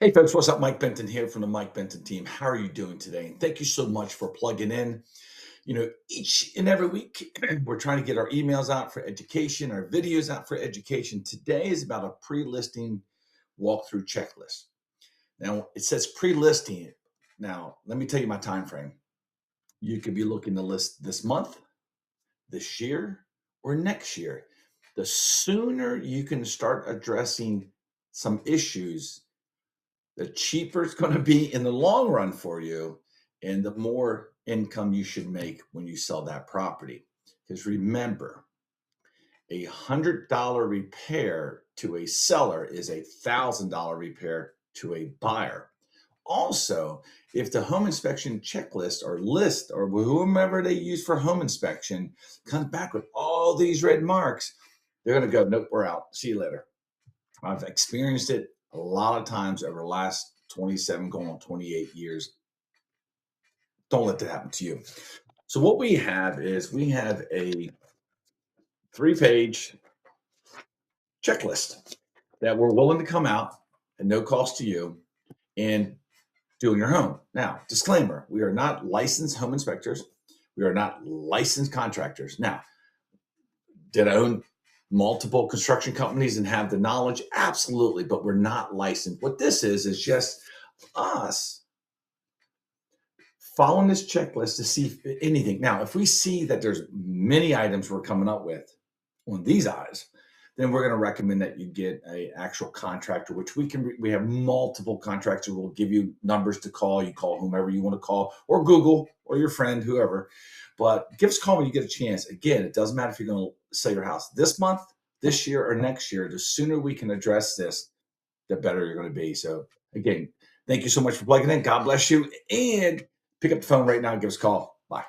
Hey folks, what's up? Mike Benton here from the Mike Benton team. How are you doing today? And thank you so much for plugging in. Each and every week, we're trying to get our emails out for education, our videos out for education. Today is about a pre-listing walkthrough checklist. Now, it says pre-listing. Now, let me tell you my time frame. You could be looking to list this month, this year, or next year. The sooner you can start addressing some issues, the cheaper it's going to be in the long run for you, and the more income you should make when you sell that property. Because remember, $100 repair to a seller is $1,000 repair to a buyer. Also, if the home inspection checklist or list or whomever they use for home inspection comes back with all these red marks, they're going to go, nope, we're out. See you later. I've experienced it a lot of times over the last 27 going on 28 years. Don't let that happen to you. So what we have is we have a 3-page checklist that we're willing to come out at no cost to you and do in your home. Now, disclaimer, we are not licensed home inspectors. We are not licensed contractors. Now, did I own multiple construction companies and have the knowledge? Absolutely, but we're not licensed. What this is just us following this checklist to see if anything. Now, if we see that there's many items we're coming up with on these eyes, then we're going to recommend that you get a actual contractor, which we have multiple contractors. We'll give you numbers to call. You call whomever you want to call, or Google, or your friend, whoever. But give us a call when you get a chance. Again, it doesn't matter if you're going to sell your house this month, this year, or next year. The sooner we can address this, the better you're going to be. So again, thank you so much for plugging in. God bless you. And pick up the phone right now and give us a call. Bye.